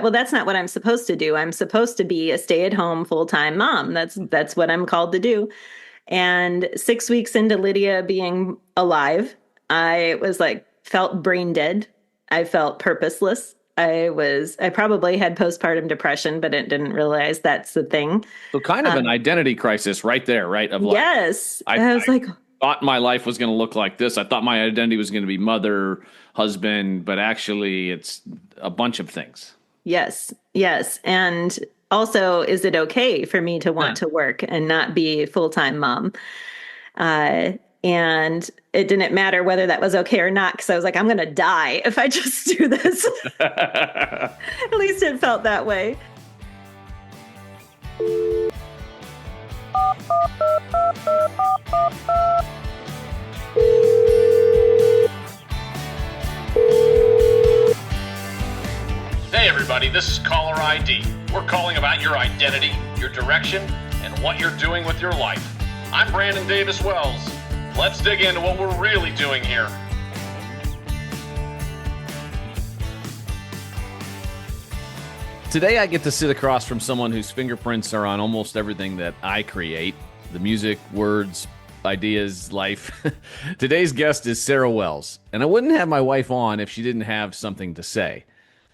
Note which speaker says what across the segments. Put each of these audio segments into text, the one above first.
Speaker 1: Well, that's not what I'm supposed to do. I'm supposed to be a stay-at-home full-time mom. That's what I'm called to do. And 6 weeks into Lydia being alive, I was like, felt brain dead. I felt purposeless. I probably had postpartum depression, but I didn't realize that's the thing.
Speaker 2: So kind of an identity crisis right there, right? Of like,
Speaker 1: Yes.
Speaker 2: I
Speaker 1: I was like,
Speaker 2: thought my life was going to look like this. I thought my identity was going to be mother, husband, but actually it's a bunch of things.
Speaker 1: yes, yes. And also, is it okay for me to
Speaker 2: Huh.
Speaker 1: want to work and not be a full-time mom? Uh, and it didn't matter whether that was okay or not, because I was like, I'm going to die if I just do this. At least it felt that way.
Speaker 3: Hey everybody, this is Caller ID. We're calling about your identity, your direction, and what you're doing with your life. I'm Brandon Davis Wells. Let's dig into what we're really doing here.
Speaker 2: Today I get to sit across from someone whose fingerprints are on almost everything that I create. The music, words, ideas, life. Today's guest is Sarah Wells, and I wouldn't have my wife on if she didn't have something to say.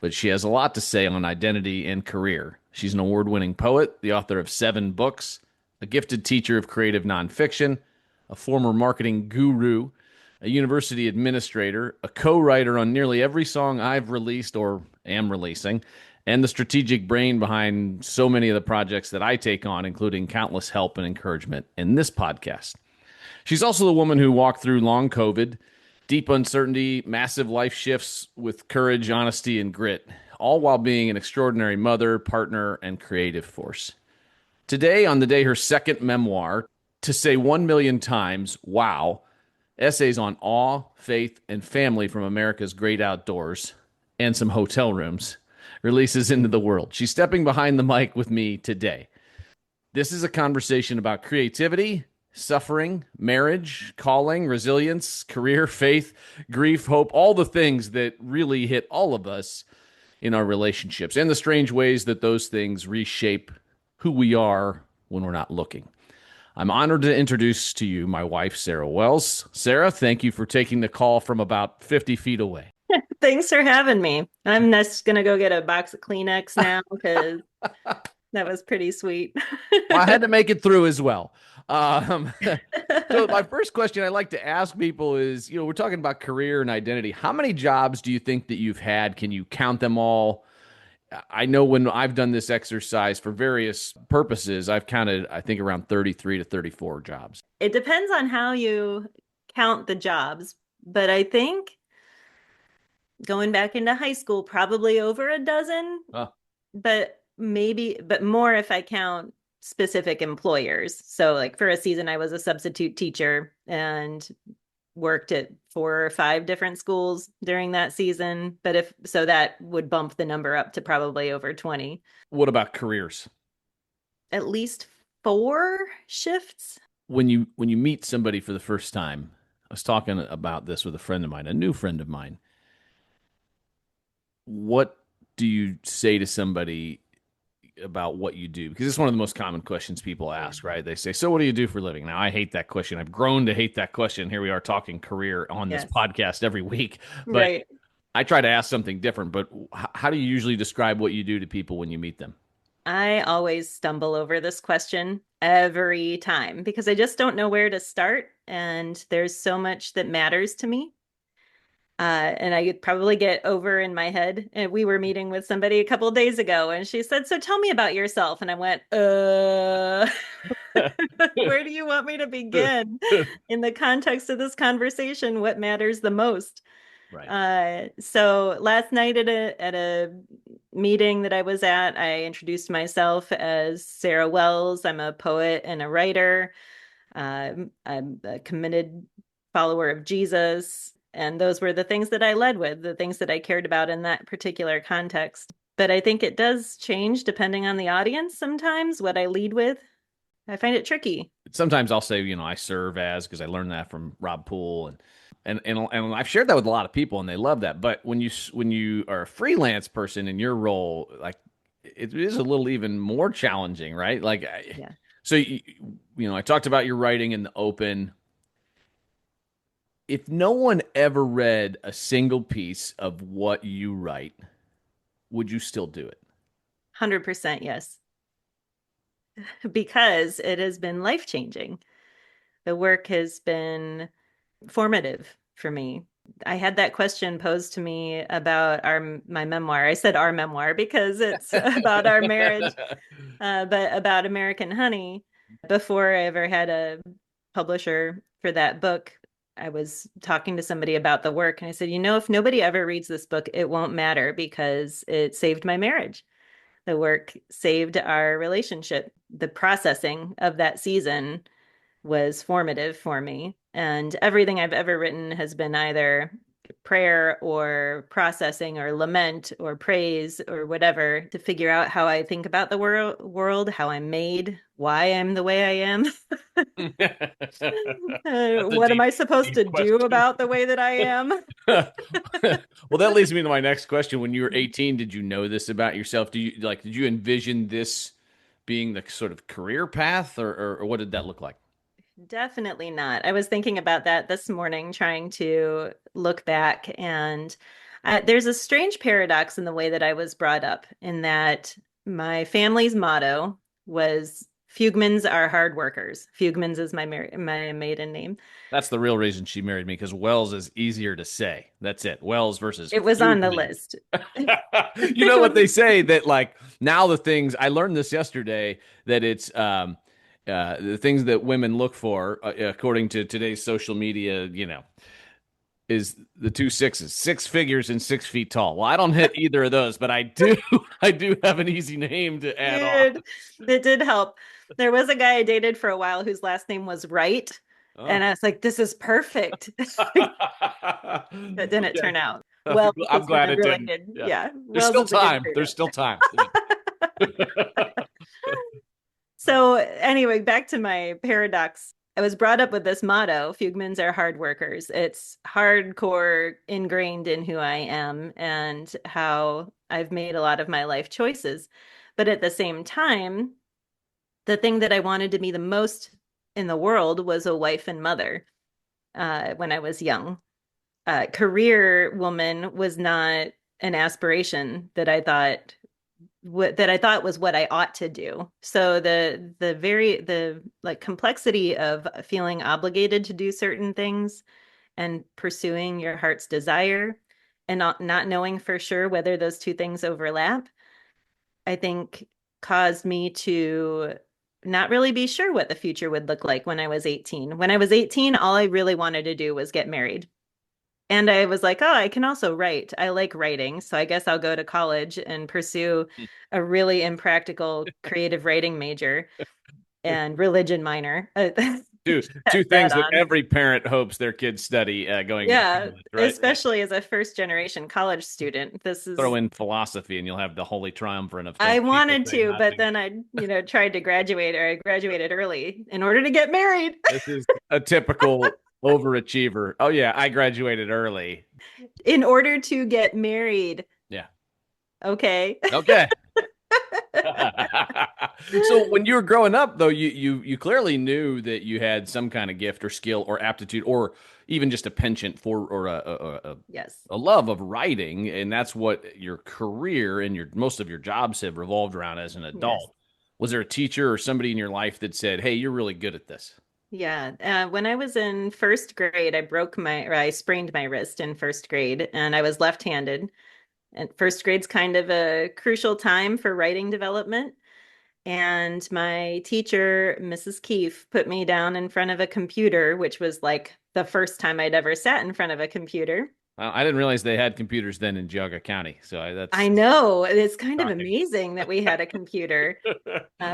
Speaker 2: But she has a lot to say on identity and career. She's an award-winning poet, the author of 7 books, a gifted teacher of creative nonfiction, a former marketing guru, a university administrator, a co-writer on nearly every song I've released or am releasing, and the strategic brain behind so many of the projects that I take on, including countless help and encouragement in this podcast. She's also the woman who walked through long COVID, deep uncertainty, massive life shifts with courage, honesty, and grit, all while being an extraordinary mother, partner, and creative force. Today, on the day her second memoir, To Say 1 Million Times, Wow, essays on awe, faith, and family from America's great outdoors and some hotel rooms, releases into the world. She's stepping behind the mic with me today. This is a conversation about creativity, suffering, marriage, calling, resilience, career, faith, grief, hope, all the things that really hit all of us in our relationships and the strange ways that those things reshape who we are when we're not looking. I'm honored to introduce to you my wife, Sarah Wells. Sarah, thank you for taking the call from about 50 feet away.
Speaker 1: Thanks for having me. I'm just going to go get a box of Kleenex now because that was pretty sweet.
Speaker 2: Well, I had to make it through as well. So my first question I like to ask people is, we're talking about career and identity. How many jobs do you think that you've had? Can you count them all? I know when I've done this exercise for various purposes, I've counted, I think, around 33 to 34 jobs.
Speaker 1: It depends on how you count the jobs, but I think going back into high school, probably over a dozen,
Speaker 2: Oh,
Speaker 1: but more if I count specific employers. So, like for a season, I was a substitute teacher and worked at 4 or 5 different schools during that season. But if so, that would bump the number up to probably over 20.
Speaker 2: what about careers?
Speaker 1: At least 4 shifts.
Speaker 2: When you meet somebody for the first time, I was talking about this with a friend of mine, a new friend of mine. What do you say to somebody about what you do? Because it's one of the most common questions people ask, right? They say, "So what do you do for a living?" Now, I hate that question. I've grown to hate that question. Here we are talking career on this
Speaker 1: Yes.
Speaker 2: podcast every week. But
Speaker 1: Right.
Speaker 2: I try to ask something different. But how do you usually describe what you do to people when you meet them?
Speaker 1: I always stumble over this question every time because I just don't know where to start. And there's so much that matters to me. And I could probably get over in my head. And we were meeting with somebody a couple of days ago, and she said, "So tell me about yourself." And I went, where do you want me to begin in the context of this conversation? What matters the most?
Speaker 2: Right.
Speaker 1: So last night at a meeting that I was at, I introduced myself as Sarah Wells. I'm a poet and a writer. I'm a committed follower of Jesus. And those were the things that I led with, the things that I cared about in that particular context. But I think it does change depending on the audience sometimes, what I lead with. I find it tricky.
Speaker 2: Sometimes I'll say, I serve as, because I learned that from Rob Poole. And And I've shared that with a lot of people, and they love that. But when you are a freelance person in your role, like it is a little even more challenging, right? Like,
Speaker 1: Yeah.
Speaker 2: so I talked about your writing in the open. If no one ever read a single piece of what you write, would you still do it?
Speaker 1: 100% yes, because it has been life-changing. The work has been formative for me. I had that question posed to me about our my memoir. I said our memoir because it's about our marriage, but about American Honey. Before I ever had a publisher for that book, I was talking to somebody about the work, and I said, if nobody ever reads this book, it won't matter because it saved my marriage. The work saved our relationship. The processing of that season was formative for me. And everything I've ever written has been either prayer or processing or lament or praise or whatever to figure out how I think about the world, how I'm made, why I'm the way I am.
Speaker 2: That's a
Speaker 1: What am
Speaker 2: deep,
Speaker 1: I supposed
Speaker 2: deep
Speaker 1: to do
Speaker 2: question.
Speaker 1: about the way that I am?
Speaker 2: Well, that leads me to my next question. When you were 18, did you know this about yourself? Did you envision this being the sort of career path, or what did that look like?
Speaker 1: Definitely not. I was thinking about that this morning, trying to look back, and there's a strange paradox in the way that I was brought up, in that my family's motto was Fugmans are hard workers. Fugmans is my maiden name.
Speaker 2: That's the real reason she married me, because Wells is easier to say. That's it. Wells versus
Speaker 1: It was on the
Speaker 2: Hughley.
Speaker 1: list.
Speaker 2: You know what they say, that like now the things I learned this yesterday, that it's the things that women look for, according to today's social media, is the two sixes, six figures and 6 feet tall. Well, I don't hit either of those, but I do. I do have an easy name to add on.
Speaker 1: Dude, that did help. There was a guy I dated for a while whose last name was Wright,
Speaker 2: Oh.
Speaker 1: and I was like, this is perfect. That didn't
Speaker 2: Okay.
Speaker 1: turn out. Wells
Speaker 2: I'm
Speaker 1: is
Speaker 2: glad it didn't.
Speaker 1: related.
Speaker 2: Yeah.
Speaker 1: Yeah,
Speaker 2: There's
Speaker 1: Wells
Speaker 2: still
Speaker 1: is a good
Speaker 2: time. There's
Speaker 1: trade-off.
Speaker 2: still time.
Speaker 1: So anyway, back to my paradox. I was brought up with this motto, Fugmans are hard workers. It's hardcore ingrained in who I am and how I've made a lot of my life choices. But at the same time, the thing that I wanted to be the most in the world was a wife and mother when I was young. Career woman was not an aspiration that I thought was what I ought to do. So the like complexity of feeling obligated to do certain things and pursuing your heart's desire and not knowing for sure whether those two things overlap, I think caused me to not really be sure what the future would look like when I was 18. When I was 18, all I really wanted to do was get married. And I was like, oh, I can also write. I like writing. So I guess I'll go to college and pursue a really impractical creative writing major and religion minor.
Speaker 2: Two
Speaker 1: That
Speaker 2: things that
Speaker 1: on.
Speaker 2: every parent hopes their kids study going into
Speaker 1: Yeah,
Speaker 2: college, right? Yeah.
Speaker 1: especially as a first generation college student. This
Speaker 2: Throw
Speaker 1: is,
Speaker 2: in philosophy, and you'll have the holy triumvirate of
Speaker 1: I
Speaker 2: things people
Speaker 1: wanted
Speaker 2: say
Speaker 1: to,
Speaker 2: not
Speaker 1: but
Speaker 2: to.
Speaker 1: then I tried to graduate, or I graduated early in order to get married.
Speaker 2: This is a typical overachiever. Oh yeah, I graduated early.
Speaker 1: In order to get married.
Speaker 2: Yeah.
Speaker 1: Okay.
Speaker 2: Okay. So when you were growing up, though, you clearly knew that you had some kind of gift or skill or aptitude, or even just a penchant for, or
Speaker 1: Yes.
Speaker 2: a love of writing, and that's what your career and your most of your jobs have revolved around as an
Speaker 1: Yes.
Speaker 2: adult. Was there a teacher or somebody in your life that said, "Hey, you're really good at this"?
Speaker 1: Yeah. When I was in first grade, I sprained my wrist in first grade, and I was left-handed. And first grade's kind of a crucial time for writing development. And my teacher, Mrs. Keefe, put me down in front of a computer, which was like the first time I'd ever sat in front of a computer.
Speaker 2: I didn't realize they had computers then in Geauga County, so
Speaker 1: I
Speaker 2: that's
Speaker 1: know it's kind of
Speaker 2: shocking.
Speaker 1: amazing that we had a computer.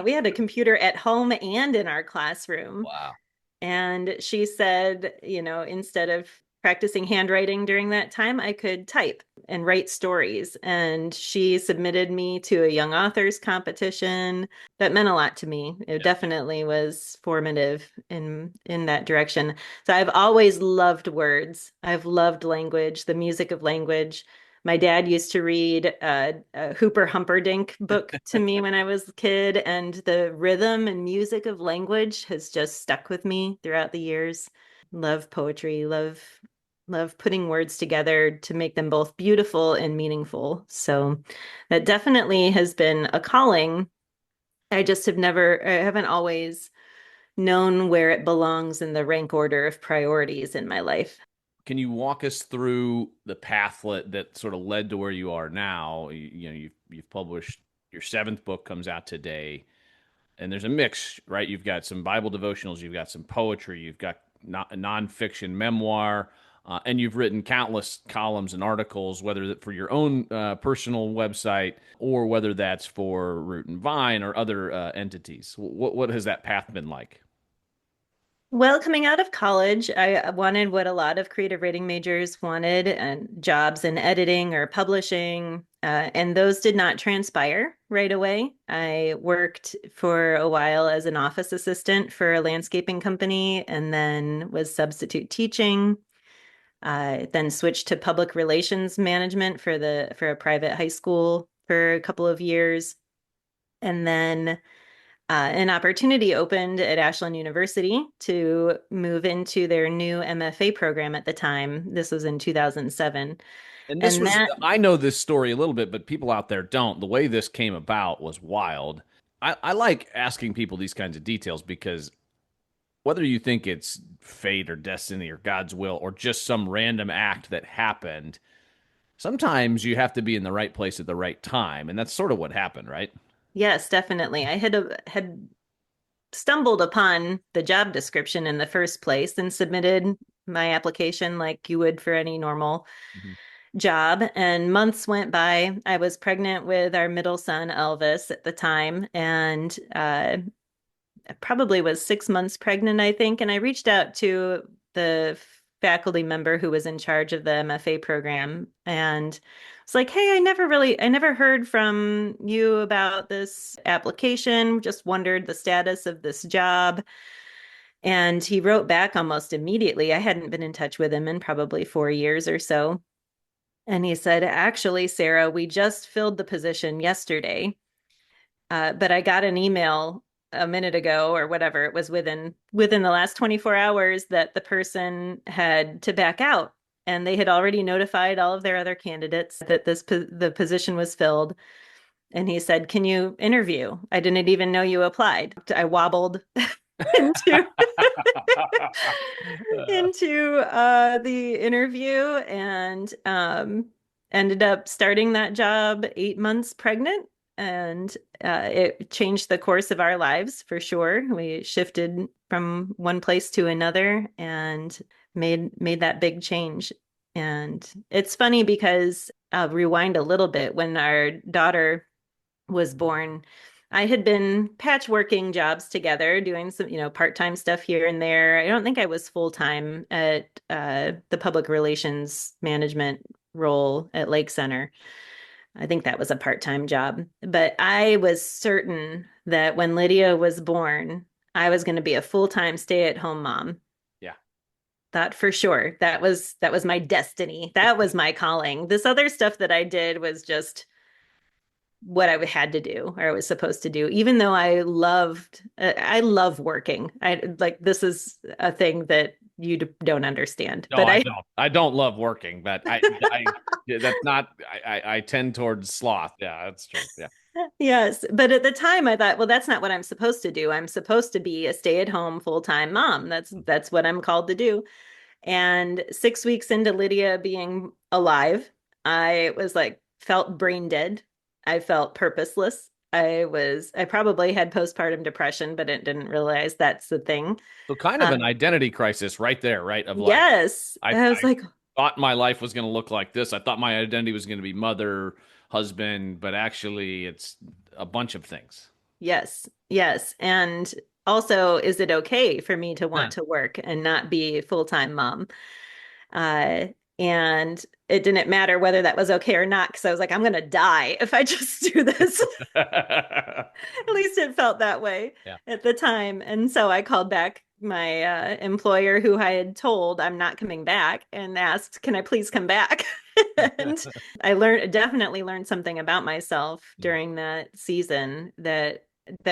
Speaker 1: We had a computer at home and in our classroom.
Speaker 2: Wow.
Speaker 1: And she said, instead of practicing handwriting during that time, I could type and write stories. And she submitted me to a young authors competition. That meant a lot to me. It
Speaker 2: Yeah.
Speaker 1: definitely was formative in that direction. So I've always loved words. I've loved language, the music of language. My dad used to read a Hooper Humperdinck book to me when I was a kid, and the rhythm and music of language has just stuck with me throughout the years. Love poetry, love putting words together to make them both beautiful and meaningful. So that definitely has been a calling. I haven't always known where it belongs in the rank order of priorities in my life.
Speaker 2: Can you walk us through the pathlet that sort of led to where you are now? You've published your seventh book comes out today, and there's a mix, right? You've got some Bible devotionals, you've got some poetry, you've got a nonfiction memoir, and you've written countless columns and articles, whether that for your own personal website or whether that's for Root and Vine or other entities. What has that path been like?
Speaker 1: Well, coming out of college, I wanted what a lot of creative writing majors wanted, and jobs in editing or publishing, and those did not transpire right away. I worked for a while as an office assistant for a landscaping company, and then was substitute teaching. Then switched to public relations management for a private high school for a couple of years, and then an opportunity opened at Ashland University to move into their new MFA program at the time. This was in 2007.
Speaker 2: And this
Speaker 1: And
Speaker 2: was,
Speaker 1: that,
Speaker 2: I know this story a little bit, but people out there don't. The way this came about was wild. I like asking people these kinds of details because whether you think it's fate or destiny or God's will or just some random act that happened, sometimes you have to be in the right place at the right time. And that's sort of what happened, right?
Speaker 1: yes, definitely. I had stumbled upon the job description in the first place and submitted my application like you would for any normal
Speaker 2: Mhm.
Speaker 1: job. And months went by. I was pregnant with our middle son, Elvis, at the time, and probably was 6 months pregnant, I think. And I reached out to the faculty member who was in charge of the MFA program and it's like, hey, I never heard from you about this application, just wondered the status of this job. And he wrote back almost immediately. I hadn't been in touch with him in probably 4 years or so. And he said, actually, Sarah, we just filled the position yesterday. But I got an email a minute ago or whatever it was within the last 24 hours that the person had to back out, and they had already notified all of their other candidates that the position was filled. And he said, "Can you interview? I didn't even know you applied." I wobbled into into the interview and ended up starting that job 8 months pregnant. And it changed the course of our lives for sure. We shifted from one place to another and made that big change. And it's funny because I'll rewind a little bit. When our daughter was born, I had been patchworking jobs together, doing some, part-time stuff here and there. I don't think I was full-time at the public relations management role at Lake Center. I think that was a part-time job. But I was certain that when Lydia was born, I was going to be a full-time stay-at-home mom.
Speaker 2: Yeah.
Speaker 1: Thought for sure. That was my destiny. That was my calling. This other stuff that I did was just what I had to do or I was supposed to do, even though I love working. I like, this is a thing that you don't understand,
Speaker 2: No,
Speaker 1: but
Speaker 2: I don't. I don't love working, but that's not, I tend towards sloth. Yeah, that's true. Yeah.
Speaker 1: yes. But at the time I thought, well, that's not what I'm supposed to do. I'm supposed to be a stay-at-home full-time mom. That's what I'm called to do. And 6 weeks into Lydia being alive, I was like, felt brain dead. I felt purposeless. I probably had postpartum depression, but it didn't realize that's the thing.
Speaker 2: So kind of
Speaker 1: Uh,
Speaker 2: an identity crisis right there, right? Of like,
Speaker 1: yes. I was
Speaker 2: I
Speaker 1: like,
Speaker 2: thought my life was going to look like this. I thought my identity was going to be mother, husband, but actually it's a bunch of things.
Speaker 1: yes, yes. And also, is it okay for me to
Speaker 2: Yeah.
Speaker 1: want to work and not be a full-time mom? Uh, and it didn't matter whether that was okay or not because I was like, I'm going to die if I just do this. At least it felt that way
Speaker 2: Yeah.
Speaker 1: at the time. And so I called back my employer who I had told I'm not coming back and asked, can I please come back? And I definitely learned something about myself
Speaker 2: Yeah.
Speaker 1: during that season that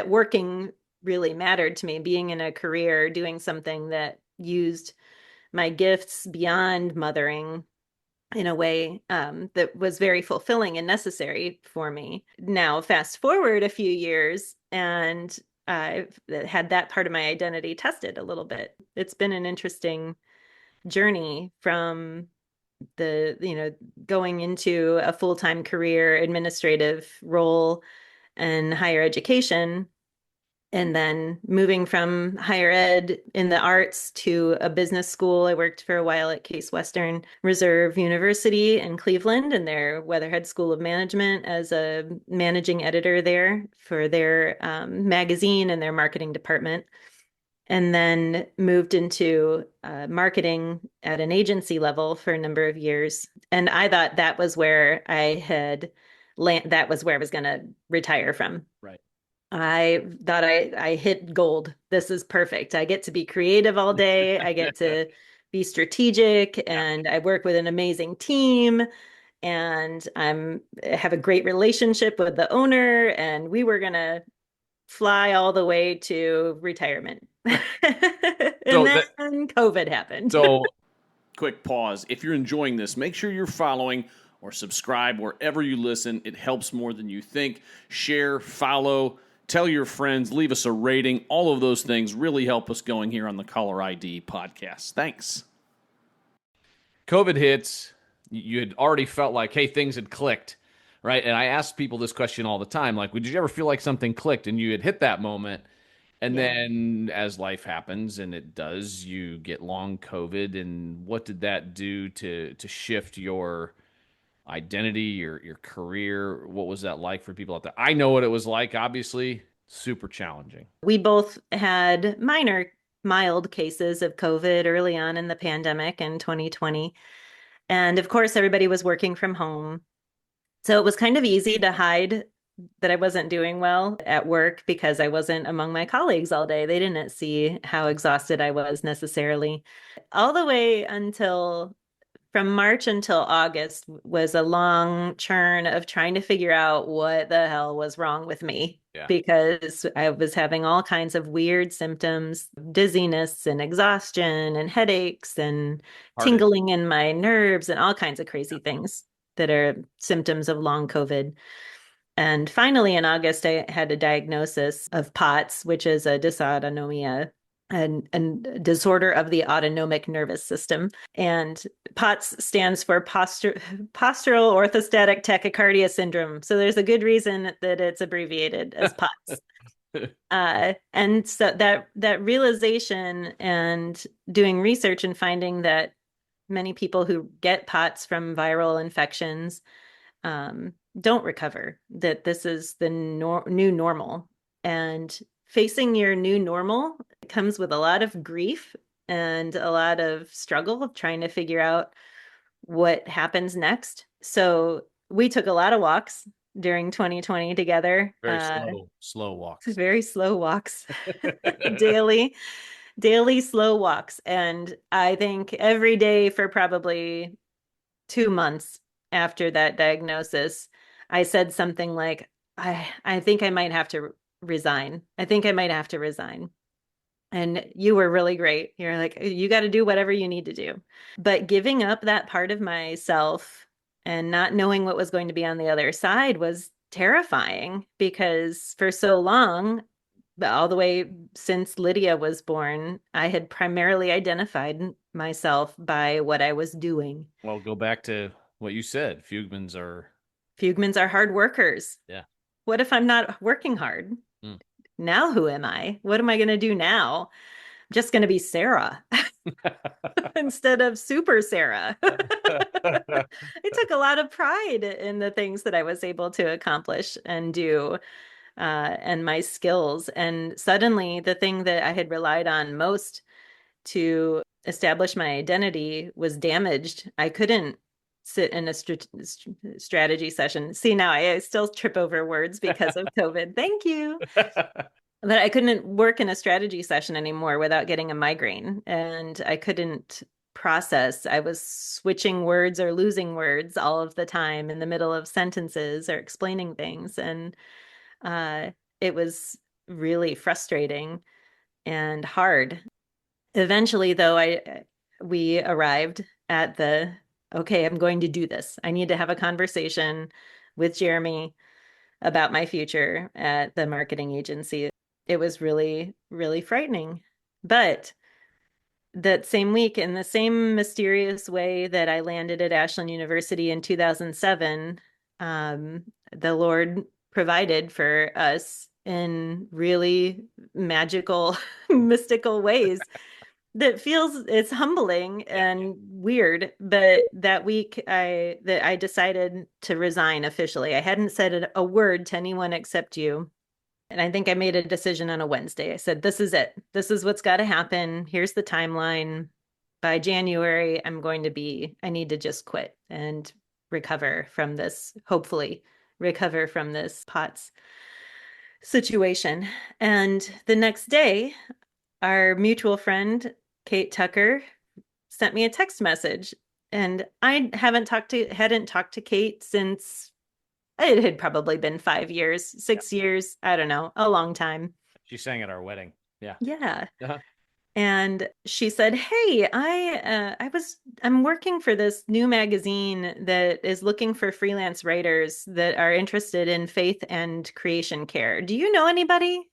Speaker 1: working really mattered to me, being in a career, doing something that used my gifts beyond mothering in a way that was very fulfilling and necessary for me. Now, fast forward a few years, and I've had that part of my identity tested a little bit. It's been an interesting journey from going into a full-time career administrative role in higher education and then moving from higher ed in the arts to a business school. I worked for a while at Case Western Reserve University in Cleveland and their Weatherhead School of Management as a managing editor there for their magazine and their marketing department. And then moved into marketing at an agency level for a number of years. And I thought that was where that was where I was going to retire from.
Speaker 2: Right.
Speaker 1: I thought I hit gold. This is perfect. I get to be creative all day. I get to be strategic
Speaker 2: Yeah.
Speaker 1: and I work with an amazing team and I have a great relationship with the owner and we were gonna fly all the way to retirement. And
Speaker 2: So
Speaker 1: then
Speaker 2: that
Speaker 1: COVID happened.
Speaker 2: so quick pause. If you're enjoying this, make sure you're following or subscribe wherever you listen. It helps more than you think. Share, follow, tell your friends, leave us a rating. All of those things really help us going here on the Caller ID podcast. Thanks. COVID hits. You had already felt like, hey, things had clicked, right? And I ask people this question all the time, like, did you ever feel like something clicked and you had hit that moment? And
Speaker 1: Yeah.
Speaker 2: then as life happens, and it does, you get long COVID. And what did that do to shift your identity, your career? What was that like for people out there? I know what it was like, obviously, super challenging.
Speaker 1: We both had mild cases of COVID early on in the pandemic in 2020. And of course, everybody was working from home. So it was kind of easy to hide that I wasn't doing well at work because I wasn't among my colleagues all day. They didn't see how exhausted I was necessarily. All the way until from March until August was a long churn of trying to figure out what the hell was wrong with me
Speaker 2: Yeah.
Speaker 1: because I was having all kinds of weird symptoms, dizziness and exhaustion and headaches and
Speaker 2: Heartache.
Speaker 1: tingling in my nerves and all kinds of crazy things that are symptoms of long COVID. And finally, in August, I had a diagnosis of POTS, which is a dysautonomia and disorder of the autonomic nervous system. And POTS stands for postural orthostatic tachycardia syndrome. So there's a good reason that it's abbreviated as POTS. And so that realization and doing research and finding that many people who get POTS from viral infections don't recover, that this is the new normal. And facing your new normal comes with a lot of grief and a lot of struggle of trying to figure out what happens next. So we took a lot of walks during 2020 together.
Speaker 2: Very slow walks.
Speaker 1: Very slow walks, daily, daily slow walks. And I think every day for probably 2 months after that diagnosis, I said something like, I think I might have to resign. I think I might have to resign. And you were really great. You're like, you got to do whatever you need to do. But giving up that part of myself and not knowing what was going to be on the other side was terrifying because for so long, all the way since Lydia was born, I had primarily identified myself by what I was doing.
Speaker 2: Well, go back to what you said.
Speaker 1: Fugmans are hard workers.
Speaker 2: Yeah.
Speaker 1: What if I'm not working hard?
Speaker 2: Mm.
Speaker 1: Now who am I? What am I going to do now? I'm just going to be Sarah instead of Super Sarah. I took a lot of pride in the things that I was able to accomplish and do and my skills. And suddenly, the thing that I had relied on most to establish my identity was damaged. I couldn't sit in a strategy session. See, now I still trip over words because of COVID. Thank you. But I couldn't work in a strategy session anymore without getting a migraine. And I couldn't process. I was switching words or losing words all of the time in the middle of sentences or explaining things. And uh, it was really frustrating and hard. Eventually, though, I we arrived at the okay, I'm going to do this. I need to have a conversation with Jeremy about my future at the marketing agency. It was really, really frightening. But that same week, in the same mysterious way that I landed at Ashland University in 2007, the Lord provided for us in really magical, mystical ways that feels it's humbling
Speaker 2: Yeah.
Speaker 1: and weird. But that week I decided to resign officially. I hadn't said a word to anyone except you. And I think I made a decision on a Wednesday. I said, this is it. This is what's got to happen. Here's the timeline. By January, I need to just quit and recover from this, hopefully, recover from this POTS situation. And the next day, our mutual friend, Kate Tucker, sent me a text message. And I hadn't talked to Kate since it had probably been 5 years,
Speaker 2: Yeah.
Speaker 1: 6 years, I don't know, a long time.
Speaker 2: She sang at our wedding. Yeah.
Speaker 1: Yeah.
Speaker 2: Uh-huh.
Speaker 1: And she said, "Hey, I'm working for this new magazine that is looking for freelance writers that are interested in faith and creation care. Do you know anybody?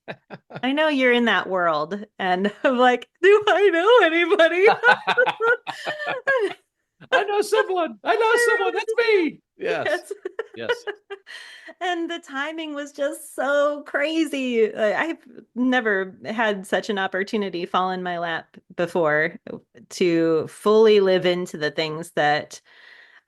Speaker 1: I know you're in that world." And I'm like, "Do I know anybody?"
Speaker 2: I know someone. I know someone. That's me. Yes.
Speaker 1: Yes.
Speaker 2: Yes.
Speaker 1: And the timing was just so crazy. I've never had such an opportunity fall in my lap before to fully live into the things that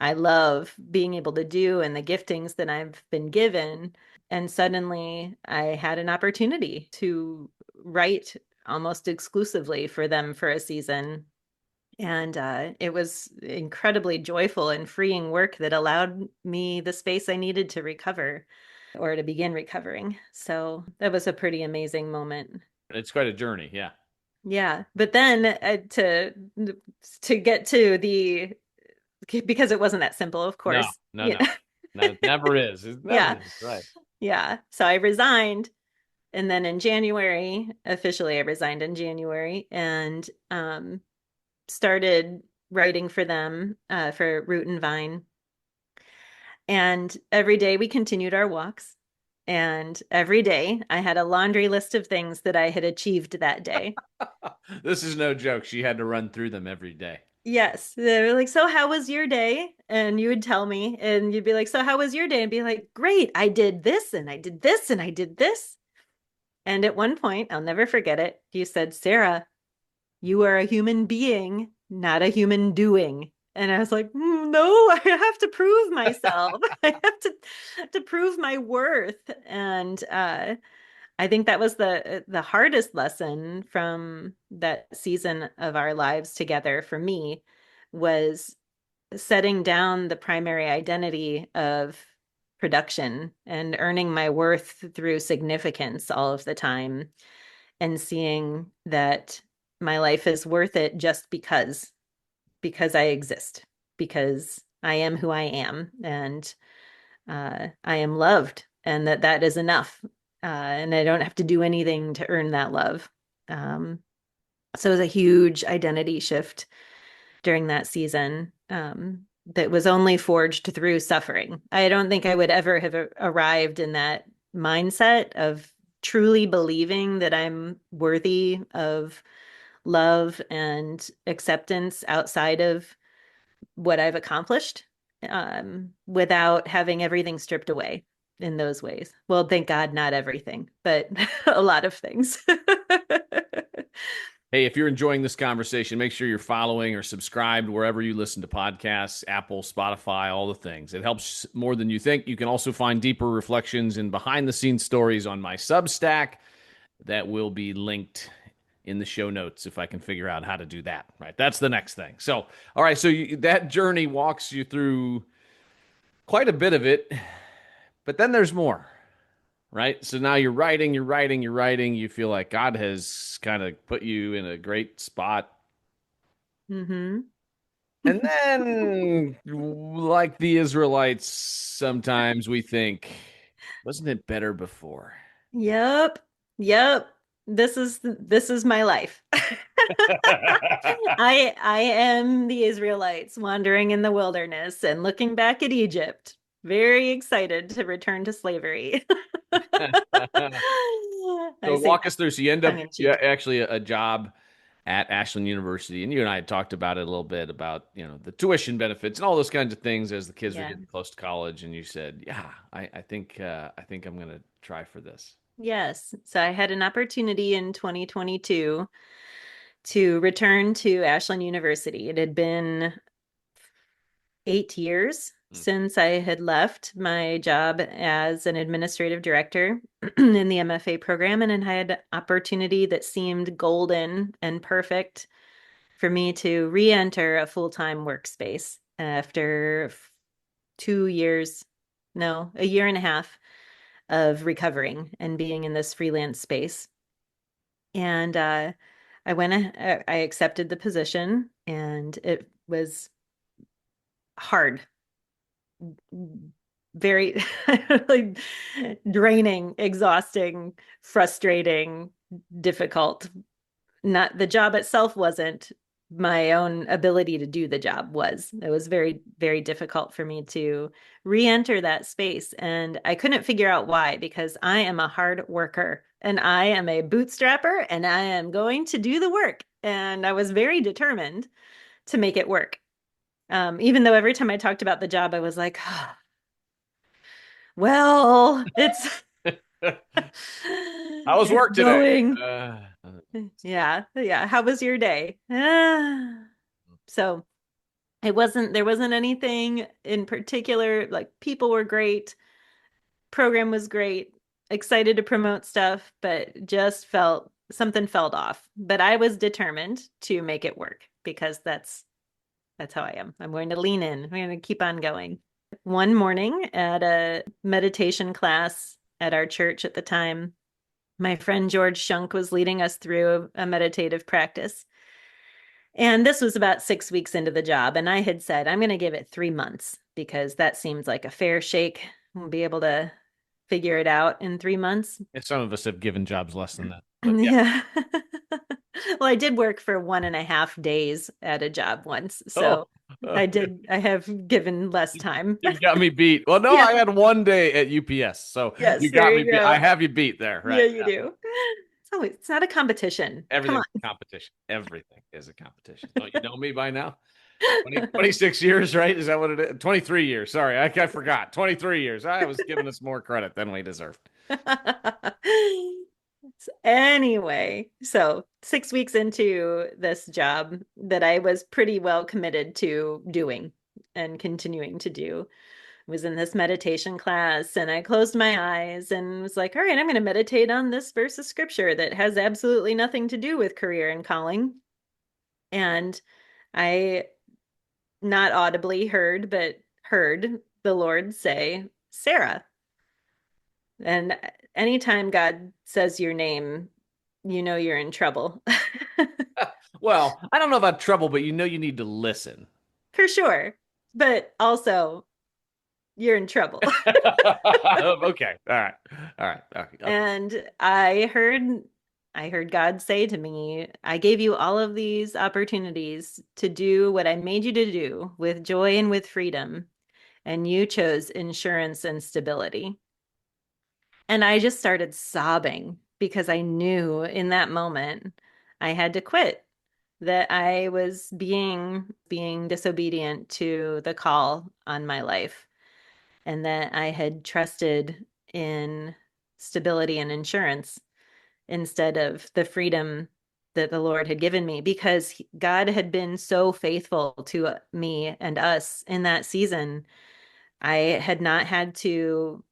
Speaker 1: I love being able to do and the giftings that I've been given. And suddenly I had an opportunity to write almost exclusively for them for a season. And it was incredibly joyful and freeing work that allowed me the space I needed to recover or to begin recovering. So that was a pretty amazing moment.
Speaker 2: It's quite a journey. Yeah.
Speaker 1: Yeah, but then to get to the because it wasn't that simple, of
Speaker 2: No,
Speaker 1: course.
Speaker 2: no,
Speaker 1: Yeah.
Speaker 2: no. No, it never is. It never
Speaker 1: Yeah.
Speaker 2: is. Right.
Speaker 1: Yeah. So I resigned. And then in January, officially I resigned in January and started writing for them for Root and Vine. And every day we continued our walks. And every day I had a laundry list of things that I had achieved that day.
Speaker 2: This is no joke. She had to run through them every day.
Speaker 1: Yes. They were like, "So, how was your day?" And you would tell me, and you'd be like, "So, how was your day?" And be like, "Great. I did this, and I did this, and I did this." And at one point, I'll never forget it. You said, "Sarah, you are a human being, not a human doing." And I was like, No, I have to prove myself. I have to prove my worth. And I think that was the hardest lesson from that season of our lives together for me was setting down the primary identity of production and earning my worth through significance all of the time and seeing that my life is worth it just because I exist, because I am who I am, and I am loved, and that is enough, and I don't have to do anything to earn that love. Um, so it was a huge identity shift during that season that was only forged through suffering. I don't think I would ever have arrived in that mindset of truly believing that I'm worthy of love and acceptance outside of what I've accomplished without having everything stripped away in those ways. Well, thank God, not everything, but a lot of things.
Speaker 2: Hey, if you're enjoying this conversation, make sure you're following or subscribed wherever you listen to podcasts, Apple, Spotify, all the things. It helps more than you think. You can also find deeper reflections and behind the scenes stories on my Substack that will be linked in the show notes if I can figure out how to do that. Right. That's the next thing. So, all right. So that journey walks you through quite a bit of it, but then there's more, right? So now you're writing, you're writing, you're writing. You feel like God has kind of put you in a great spot.
Speaker 1: Mm-hmm.
Speaker 2: And then, like the Israelites, sometimes we think, wasn't it better before?
Speaker 1: Yep. Yep. This is my life. I am the Israelites wandering in the wilderness and looking back at Egypt, very excited to return to slavery. I
Speaker 2: So
Speaker 1: say
Speaker 2: walk
Speaker 1: that
Speaker 2: us through. So you end
Speaker 1: tongue
Speaker 2: up,
Speaker 1: in
Speaker 2: yeah,
Speaker 1: cheek.
Speaker 2: actually a job at Ashland University, and you and I had talked about it a little bit about the tuition benefits and all those kinds of things as the kids were
Speaker 1: Yeah.
Speaker 2: getting close to college. And you said, "Yeah, I think I'm going to try for this."
Speaker 1: Yes. So I had an opportunity in 2022 to return to Ashland University. It had been 8 years
Speaker 2: Mm.
Speaker 1: since I had left my job as an administrative director in the MFA program, and I had an opportunity that seemed golden and perfect for me to re-enter a full-time workspace after 2 years, no, a year and a half of recovering and being in this freelance space. And I accepted the position, and it was hard, very like draining, exhausting, frustrating, difficult. Not the job itself wasn't, my own ability to do the job was. It was very, very difficult for me to re-enter that space. And I couldn't figure out why, because I am a hard worker and I am a bootstrapper and I am going to do the work. And I was very determined to make it work. Even though every time I talked about the job, I was like, oh, well, it's
Speaker 2: How was
Speaker 1: it's
Speaker 2: work today?
Speaker 1: going.
Speaker 2: Uh,
Speaker 1: Yeah, yeah. How was your day? So there wasn't anything in particular. Like people were great, program was great, excited to promote stuff, but just felt something felt off. But I was determined to make it work because that's how I am. I'm going to lean in. I'm going to keep on going. One morning at a meditation class at our church at the time, my friend George Shunk was leading us through a meditative practice. And this was about 6 weeks into the job. And I had said, I'm going to give it 3 months because that seems like a fair shake. We'll be able to figure it out in 3 months.
Speaker 2: some of us have given jobs less than that, but yeah.
Speaker 1: Yeah. Well, I did work for 1.5 days at a job once.
Speaker 2: Oh,
Speaker 1: So
Speaker 2: uh,
Speaker 1: I have given less time.
Speaker 2: you've got me beat. Well, no,
Speaker 1: Yeah.
Speaker 2: I had one day at UPS, so
Speaker 1: Yes,
Speaker 2: you
Speaker 1: there
Speaker 2: got me
Speaker 1: you
Speaker 2: beat. I
Speaker 1: go.
Speaker 2: have you beat there,
Speaker 1: Yeah,
Speaker 2: right?
Speaker 1: you do. It's not a competition. Come
Speaker 2: Everything's a competition. Everything is a competition. Don't you know me by now? 26 years, right? Is that what it is? 23 years. Sorry, I forgot. 23 years. I was giving us more credit than we deserved.
Speaker 1: on. Anyway, so 6 weeks into this job that I was pretty well committed to doing and continuing to do, was in this meditation class, and I closed my eyes and was like, all right, I'm going to meditate on this verse of scripture that has absolutely nothing to do with career and calling. And I not audibly heard, but heard the Lord say, Sarah. And anytime God says your name, you know you're in trouble.
Speaker 2: Well, I don't know about trouble, but you need to listen.
Speaker 1: For sure. But also, you're in trouble.
Speaker 2: Okay. All right. All right. Okay. Okay.
Speaker 1: And I heard God say to me, I gave you all of these opportunities to do what I made you to do with joy and with freedom, and you chose insurance and stability. And I just started sobbing because I knew in that moment I had to quit, that I was being disobedient to the call on my life, and that I had trusted in stability and insurance instead of the freedom that the Lord had given me, because God had been so faithful to me and us in that season. I had not had to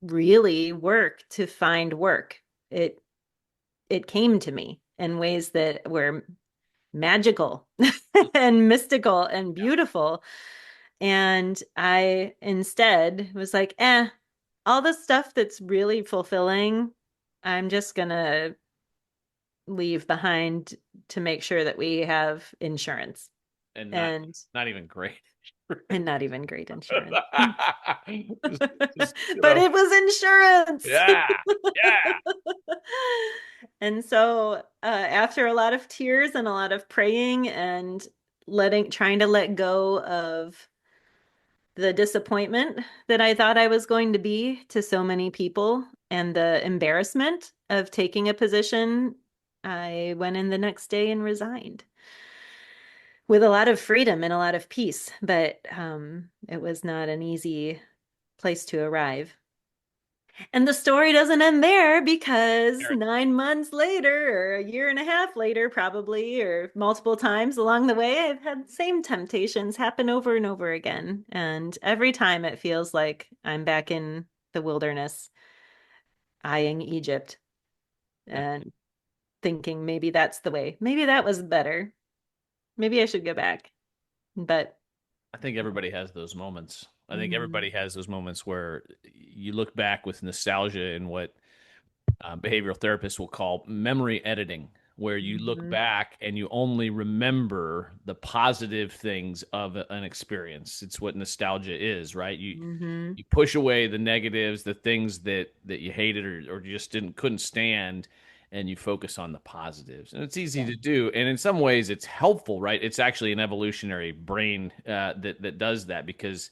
Speaker 1: really work to find work. It came to me. in ways that were magical and mystical and beautiful. And I instead was like, all the stuff that's really fulfilling, I'm just gonna leave behind to make sure that we have insurance
Speaker 2: And
Speaker 1: and
Speaker 2: not even great.
Speaker 1: not even great insurance.
Speaker 2: just,
Speaker 1: But it was insurance.
Speaker 2: yeah, yeah.
Speaker 1: And so, after a lot of tears and a lot of praying and trying to let go of the disappointment that I thought I was going to be to so many people and the embarrassment of taking a position, I went in the next day and resigned with a lot of freedom and a lot of peace. But it was not an easy place to arrive. And the story doesn't end there because 9 months later, or a year and a half later, probably, or multiple times along the way, I've had the same temptations happen over and over again. And every time it feels like I'm back in the wilderness, eyeing Egypt
Speaker 2: Yeah.
Speaker 1: and thinking maybe that's the way. Maybe that was better. Maybe I should go back. But
Speaker 2: I think everybody has those moments. I think
Speaker 1: mhm,
Speaker 2: everybody has those moments where you look back with nostalgia and what behavioral therapists will call memory editing, where you look
Speaker 1: mhm,
Speaker 2: back and you only remember the positive things of an experience. It's what nostalgia is, right?
Speaker 1: mhm.
Speaker 2: You push away the negatives, the things that you hated or just couldn't stand, and you focus on the positives. And it's easy
Speaker 1: Yeah.
Speaker 2: to do, and in some ways, it's helpful, right? It's actually an evolutionary brain that does that because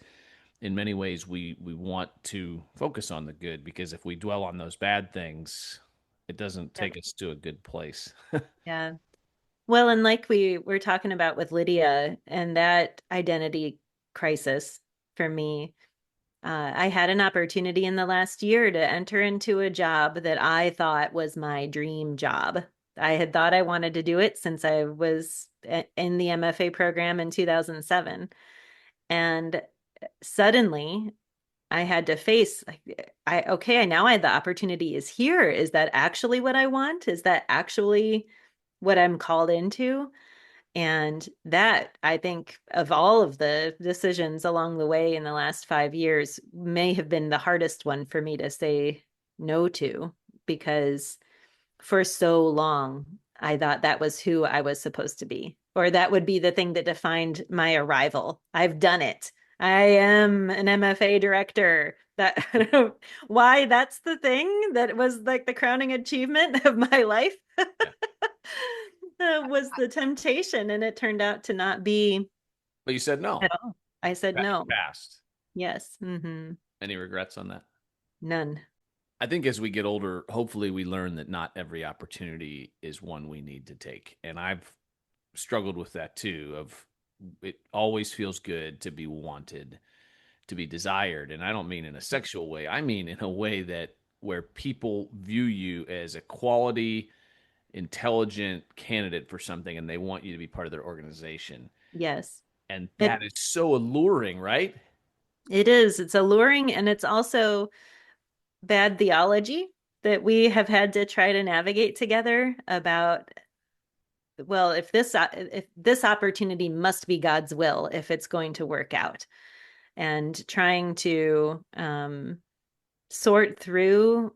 Speaker 2: in many ways we want to focus on the good because if we dwell on those bad things, it doesn't
Speaker 1: Yep.
Speaker 2: take us to a good place.
Speaker 1: Yeah. Well, and like we were talking about with Lydia and that identity crisis for me, I had an opportunity in the last year to enter into a job that I thought was my dream job. I had thought I wanted to do it since I was in the MFA program in 2007. And suddenly I had to face like okay, now I the opportunity is here. Is that actually what I want? Is that actually what I'm called into? And that, I think, of all of the decisions along the way in the last 5 years, may have been the hardest one for me to say no to because for so long, I thought that was who I was supposed to be, or that would be the thing that defined my arrival. I've done it. I am an MFA director. That why that's the thing that was like the crowning achievement of my life
Speaker 2: Yeah.
Speaker 1: was the temptation, and it turned out to not be
Speaker 2: But you said no.
Speaker 1: at all. I said
Speaker 2: You
Speaker 1: no.
Speaker 2: passed.
Speaker 1: Yes.
Speaker 2: Any regrets on that?
Speaker 1: None.
Speaker 2: I think as we get older, hopefully we learn that not every opportunity is one we need to take. And I've struggled with that too of it always feels good to be wanted, to be desired. And I don't mean in a sexual way. I mean in a way that where people view you as a quality, intelligent candidate for something and they want you to be part of their organization.
Speaker 1: Yes.
Speaker 2: And that
Speaker 1: It
Speaker 2: is so alluring, right?
Speaker 1: it is. It's alluring, and it's also bad theology that we have had to try to navigate together about, well, if this opportunity must be God's will if it's going to work out, and trying to sort through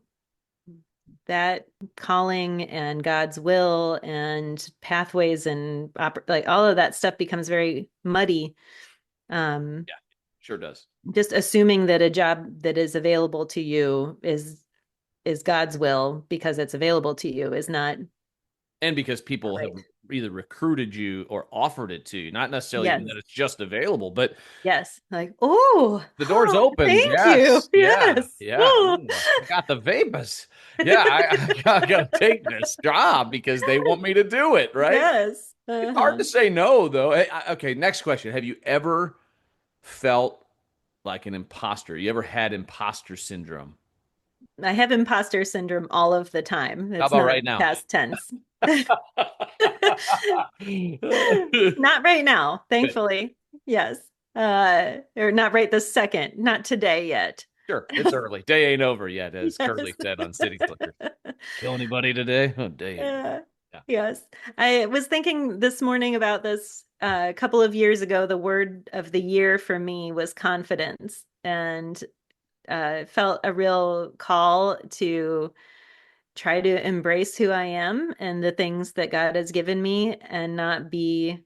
Speaker 1: that calling and God's will and pathways and like all of that stuff becomes very muddy. Um,
Speaker 2: Yeah, sure does.
Speaker 1: just assuming that a job that is available to you is God's will because it's available to you is not
Speaker 2: And because people have
Speaker 1: right.
Speaker 2: either recruited you or offered it to you, not necessarily even
Speaker 1: Yes.
Speaker 2: that it's just available, but
Speaker 1: Yes. Like, oh,
Speaker 2: the door's opened.
Speaker 1: thank you.
Speaker 2: Yes. Yeah.
Speaker 1: Yes.
Speaker 2: Yeah.
Speaker 1: Oh.
Speaker 2: Ooh, I got the vapors. Yeah. I got to take this job because they want me to do it. Right.
Speaker 1: Yes.
Speaker 2: It's hard to say no, though. Okay. Next question. Have you ever felt like an imposter? You ever had imposter syndrome?
Speaker 1: I have imposter syndrome all of the time.
Speaker 2: How
Speaker 1: It's
Speaker 2: about
Speaker 1: not
Speaker 2: right now?
Speaker 1: past tense. Not right now,
Speaker 2: Good.
Speaker 1: thankfully. Yes. Or not right this second, not today yet.
Speaker 2: Sure. It's early. Day ain't over yet, as Curly
Speaker 1: Yes.
Speaker 2: said on City Slickers. Kill anybody today? Oh, day ain't over.
Speaker 1: Yeah. Yes. I was thinking this morning about this. A couple of years ago, the word of the year for me was confidence, and felt a real call to try to embrace who I am and the things that God has given me and not be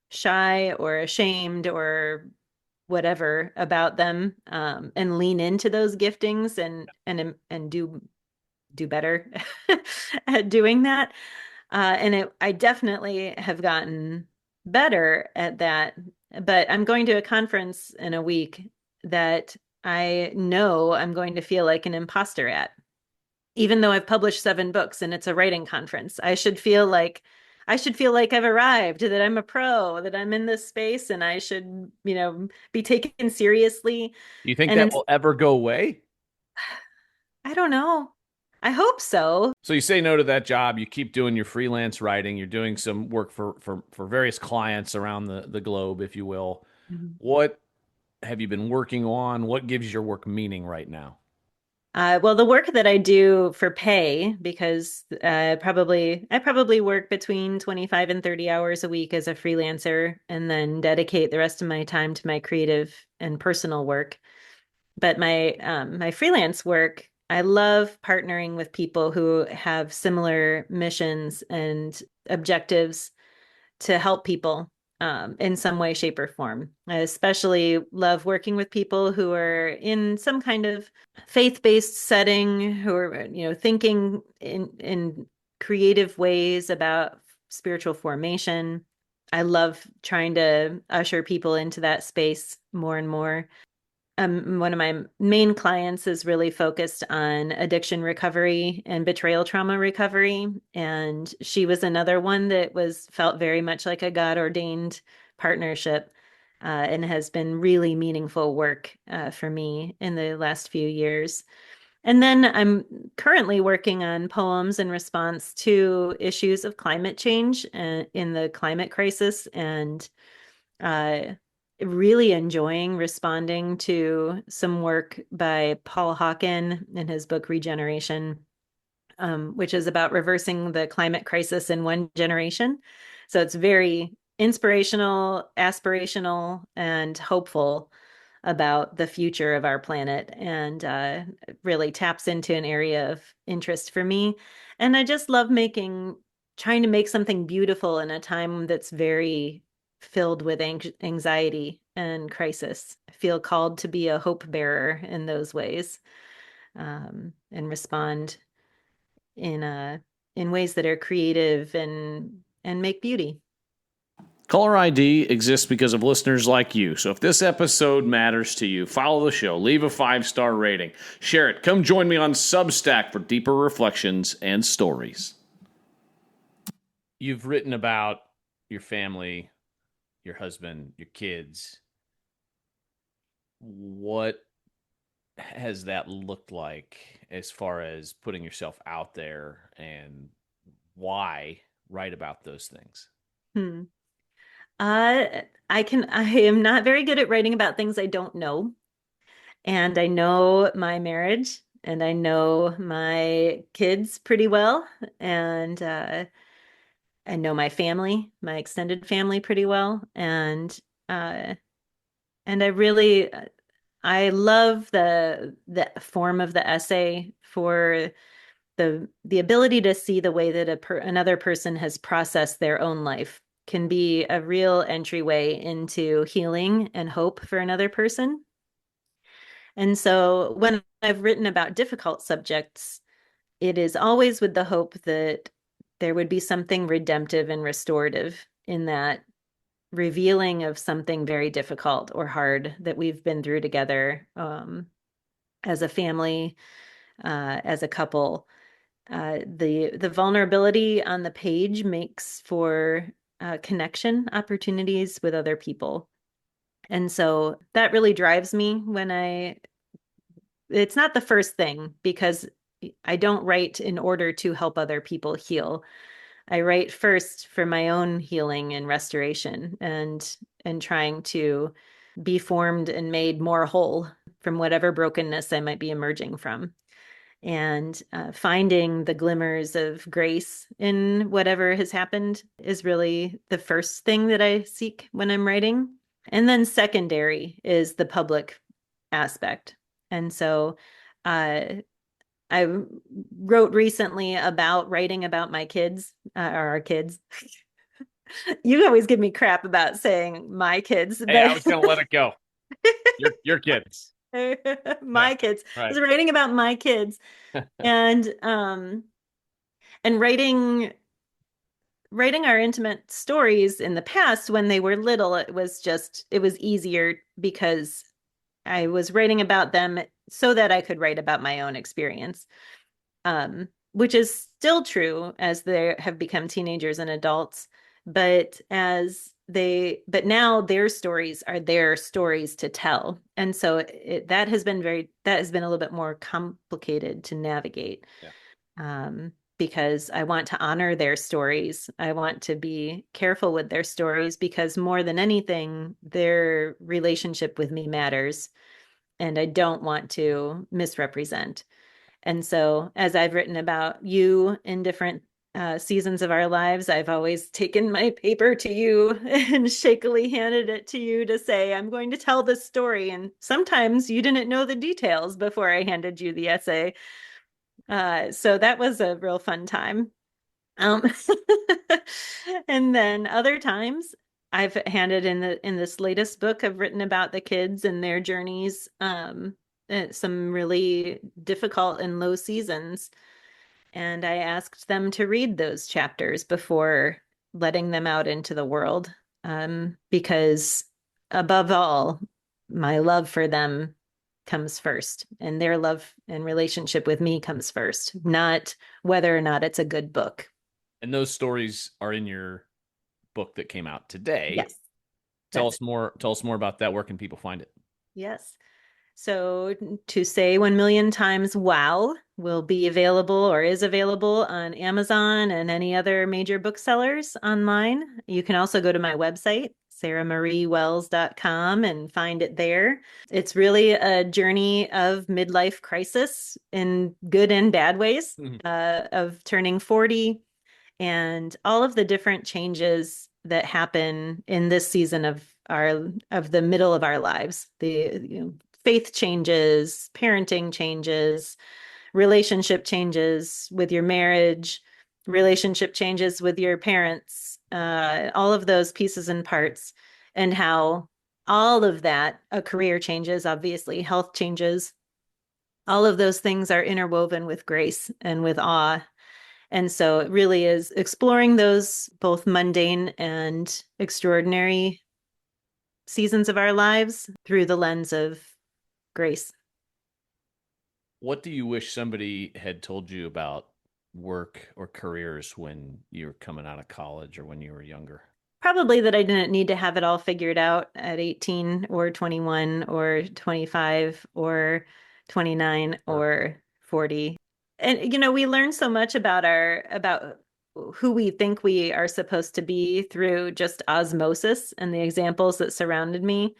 Speaker 1: shy or ashamed or whatever about them, and lean into those giftings and do better at doing that. I definitely have gotten better at that. But I'm going to a conference in a week that I know I'm going to feel like an imposter at. Even though I've published 7 books and it's a writing conference, I should feel like I've arrived, that I'm a pro, that I'm in this space and I should, be taken seriously.
Speaker 2: You think
Speaker 1: And
Speaker 2: that will ever go away?
Speaker 1: I don't know. I hope so.
Speaker 2: So you say no to that job, you keep doing your freelance writing, you're doing some work for various clients around the globe, if you will.
Speaker 1: Mhm.
Speaker 2: What have you been working on? What gives your work meaning right now?
Speaker 1: Well, the work that I do for pay, because I probably work between 25 and 30 hours a week as a freelancer, and then dedicate the rest of my time to my creative and personal work. But my freelance work, I love partnering with people who have similar missions and objectives to help people, in some way, shape, or form. I especially love working with people who are in some kind of faith-based setting, who are, thinking in creative ways about spiritual formation. I love trying to usher people into that space more and more. One of my main clients is really focused on addiction recovery and betrayal trauma recovery. And she was another one that felt very much like a God ordained partnership, and has been really meaningful work, for me in the last few years. And then I'm currently working on poems in response to issues of climate change, in the climate crisis, and uh, really enjoying responding to some work by Paul Hawken in his book Regeneration, which is about reversing the climate crisis in one generation. So it's very inspirational, aspirational, and hopeful about the future of our planet, and really taps into an area of interest for me. And I just love trying to make something beautiful in a time that's very filled with anxiety and crisis. I feel called to be a hope bearer in those ways, and respond in in ways that are creative and make beauty.
Speaker 3: Caller ID exists because of listeners like you. So if this episode matters to you, follow the show, leave a 5-star rating, share it. Come join me on Substack for deeper reflections and stories.
Speaker 2: You've written about your family, your husband, your kids. What has that looked like as far as putting yourself out there, and why write about those things?
Speaker 1: Hmm. I am not very good at writing about things I don't know. And I know my marriage and I know my kids pretty well. And I know my family, my extended family pretty well. Uh, and I love the form of the essay for the ability to see the way that another person has processed their own life can be a real entryway into healing and hope for another person. And so when I've written about difficult subjects, it is always with the hope that there would be something redemptive and restorative in that revealing of something very difficult or hard that we've been through together, as a family, as a couple. The vulnerability on the page makes for connection opportunities with other people. And so that really drives me it's not the first thing, because I don't write in order to help other people heal. I write first for my own healing and restoration, and trying to be formed and made more whole from whatever brokenness I might be emerging from. And finding the glimmers of grace in whatever has happened is really the first thing that I seek when I'm writing. And then secondary is the public aspect. And so uh, I wrote recently about writing about my kids, or our kids. You always give me crap about saying my kids,
Speaker 2: Hey, I
Speaker 1: but
Speaker 2: was gonna let it go. Your kids. Yeah,
Speaker 1: my kids. I
Speaker 2: right.
Speaker 1: was writing about my kids and writing our intimate stories in the past when they were little, it was easier because I was writing about them so that I could write about my own experience. Which is still true as they have become teenagers and adults, but now their stories are their stories to tell. And so that has been a little bit more complicated to navigate.
Speaker 2: Yeah.
Speaker 1: Because I want to honor their stories. I want to be careful with their stories because more than anything, their relationship with me matters. And I don't want to misrepresent. And so, as I've written about you in different seasons of our lives, I've always taken my paper to you and shakily handed it to you to say, I'm going to tell this story. And sometimes you didn't know the details before I handed you the essay. So that was a real fun time. Um, and then other times I've handed in this latest book I've written about the kids and their journeys, some really difficult and low seasons. And I asked them to read those chapters before letting them out into the world. Because above all, my love for them comes first, and their love and relationship with me comes first, not whether or not it's a good book.
Speaker 2: And those stories are in your book that came out today.
Speaker 1: Yes, that's it.
Speaker 2: Tell us more about that. Where can people find it?
Speaker 1: Yes. So to say 1 million times wow will be available or is available on Amazon and any other major booksellers online. You can also go to my website, sarahmariewells.com, and find it there. It's really a journey of midlife crisis in good and bad ways,
Speaker 2: Mhm.
Speaker 1: of turning 40 and all of the different changes that happen in this season of the middle of our lives. Faith changes, parenting changes, relationship changes with your marriage, relationship changes with your parents, all of those pieces and parts, and how all of that, a career changes, obviously, health changes. All of those things are interwoven with grace and with awe. And so it really is exploring those both mundane and extraordinary seasons of our lives through the lens of grace.
Speaker 2: What do you wish somebody had told you about work or careers when you were coming out of college or when you were younger?
Speaker 1: Probably that I didn't need to have it all figured out at 18 or 21 or 25 or 29
Speaker 2: Sure.
Speaker 1: or 40. And we learn so much about who we think we are supposed to be through just osmosis and the examples that surrounded me.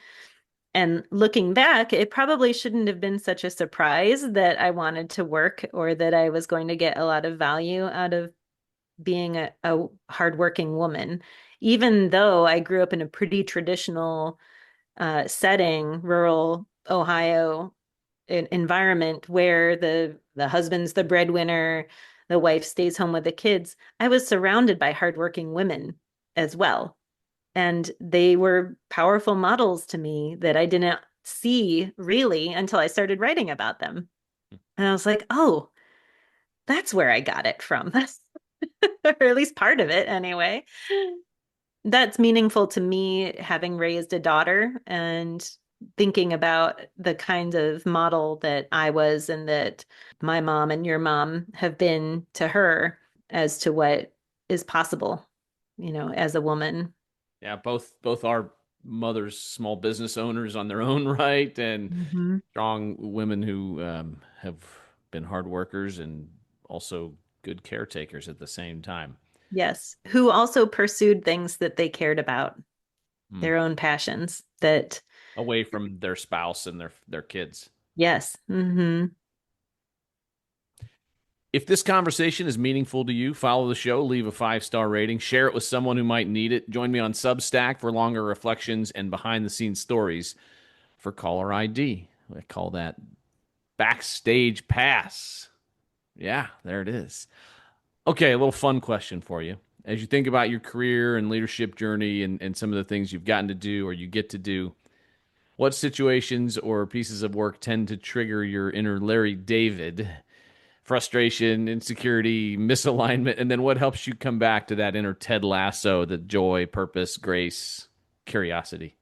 Speaker 1: And looking back, it probably shouldn't have been such a surprise that I wanted to work or that I was going to get a lot of value out of being a hardworking woman. Even though I grew up in a pretty traditional setting, rural Ohio environment where the husband's the breadwinner, the wife stays home with the kids, I was surrounded by hardworking women as well. And they were powerful models to me that I didn't see really until I started writing about them. And I was like, oh, that's where I got it from. Or at least part of it anyway. That's meaningful to me, having raised a daughter and thinking about the kind of model that I was and that my mom and your mom have been to her as to what is possible, as a woman.
Speaker 2: Yeah, both our mothers small business owners on their own right and
Speaker 1: Mm-hmm.
Speaker 2: strong women who have been hard workers and also good caretakers at the same time.
Speaker 1: Yes, who also pursued things that they cared about,
Speaker 2: Hmm.
Speaker 1: their own passions that,
Speaker 2: Away from their spouse and their kids.
Speaker 1: yes. Mm-hmm.
Speaker 2: If this conversation is meaningful to you, follow the show, leave a 5-star rating, share it with someone who might need it. Join me on Substack for longer reflections and behind the scenes stories for Caller ID. I call that Backstage Pass. Yeah, there it is. Okay, a little fun question for you. As you think about your career and leadership journey and some of the things you've gotten to do or you get to do, what situations or pieces of work tend to trigger your inner Larry David? Frustration, insecurity, misalignment, and then what helps you come back to that inner Ted Lasso, the joy, purpose, grace, curiosity?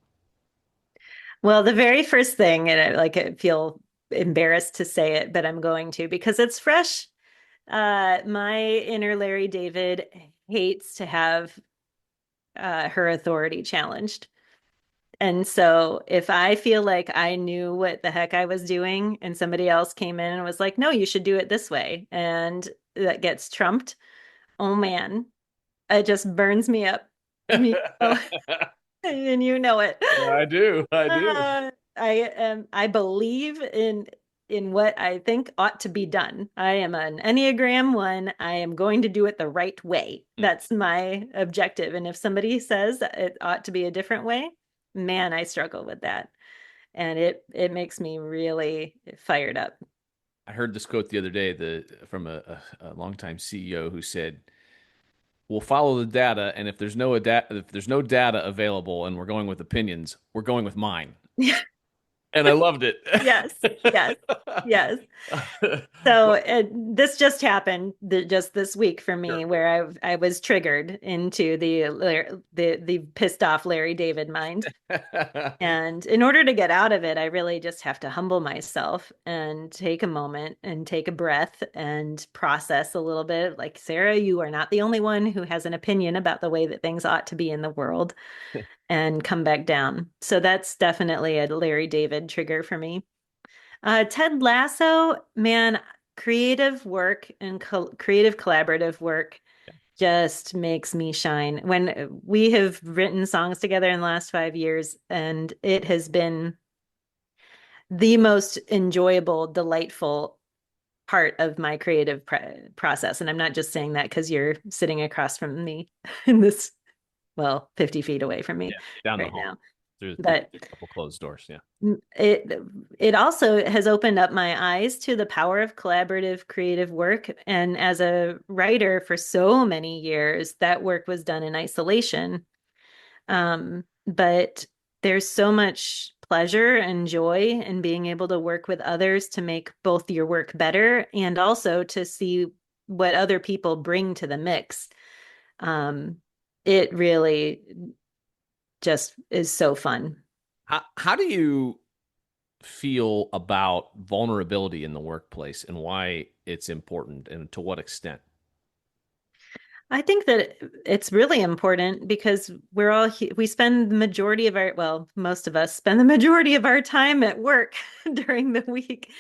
Speaker 1: Well, the very first thing, and I feel embarrassed to say it, but I'm going to because it's fresh. My inner Larry David hates to have her authority challenged. And so if I feel like I knew what the heck I was doing and somebody else came in and was like, no, you should do it this way, and that gets trumped, oh man, it just burns me up. Me, oh, and you know it.
Speaker 2: I do. I do.
Speaker 1: I believe in what I think ought to be done. I am an Enneagram 1. I am going to do it the right way. That's my objective. And if somebody says it ought to be a different way, man, I struggle with that. And it makes me really fired up.
Speaker 2: I heard this quote the other day from a longtime CEO who said, "We'll follow the data, and if there's no data available, and we're going with opinions, we're going with mine." And I loved it.
Speaker 1: Yes, yes, yes. So this just happened just this week for me,
Speaker 2: Sure.
Speaker 1: where I was triggered into the pissed off Larry David mind. And in order to get out of it, I really just have to humble myself and take a moment and take a breath and process a little bit. Like, Sarah, you are not the only one who has an opinion about the way that things ought to be in the world, and come back down. So that's definitely a Larry David trigger for me. Ted Lasso, man, creative work and creative collaborative work just makes me shine. When we have written songs together in the last 5 years, and it has been the most enjoyable, delightful part of my creative process. And I'm not just saying that because you're sitting across from me in this, well, 50 feet away from me
Speaker 2: Yeah, down the
Speaker 1: right
Speaker 2: hall
Speaker 1: now.
Speaker 2: through
Speaker 1: But
Speaker 2: a couple closed doors. Yeah.
Speaker 1: it also has opened up my eyes to the power of collaborative creative work. And as a writer for so many years, that work was done in isolation. But there's so much pleasure and joy in being able to work with others to make both your work better and also to see what other people bring to the mix. Um, it really just is so fun.
Speaker 2: How do you feel about vulnerability in the workplace and why it's important and to what extent?
Speaker 1: I think that it's really important because we spend the majority of our, well, most of us spend the majority of our time at work during the week.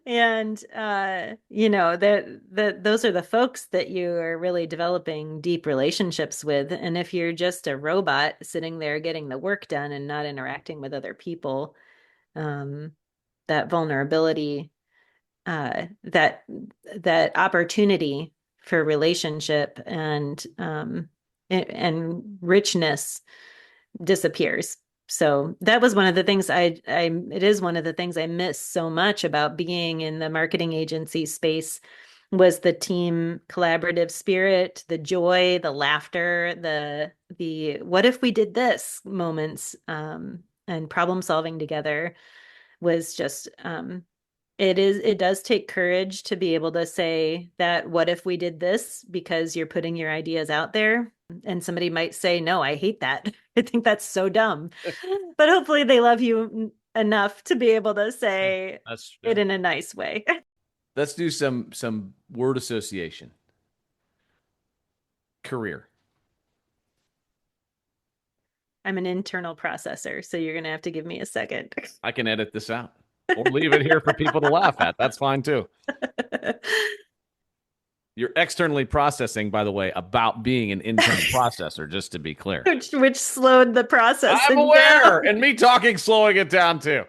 Speaker 1: And that those are the folks that you are really developing deep relationships with. And if you're just a robot sitting there getting the work done and not interacting with other people, um, that vulnerability, that opportunity for relationship and richness disappears. So that was one of the things it is one of the things I miss so much about being in the marketing agency space, was the team collaborative spirit, the joy, the laughter, the what if we did this moments, and problem solving together was just it does take courage to be able to say that, what if we did this, because you're putting your ideas out there and somebody might say, no, I hate that. I think that's so dumb. But hopefully they love you enough to be able to
Speaker 2: Yeah,
Speaker 1: say
Speaker 2: that's
Speaker 1: it
Speaker 2: true.
Speaker 1: in a nice way.
Speaker 2: Let's do some word association. Career.
Speaker 1: I'm an internal processor, so you're going to have to give me a second.
Speaker 2: I can edit this out or leave it here for people to laugh at. That's fine too. You're externally processing, by the way, about being an internal processor, just to be clear.
Speaker 1: which slowed the
Speaker 2: I'm
Speaker 1: processing
Speaker 2: aware.
Speaker 1: down.
Speaker 2: And me talking, slowing it down too.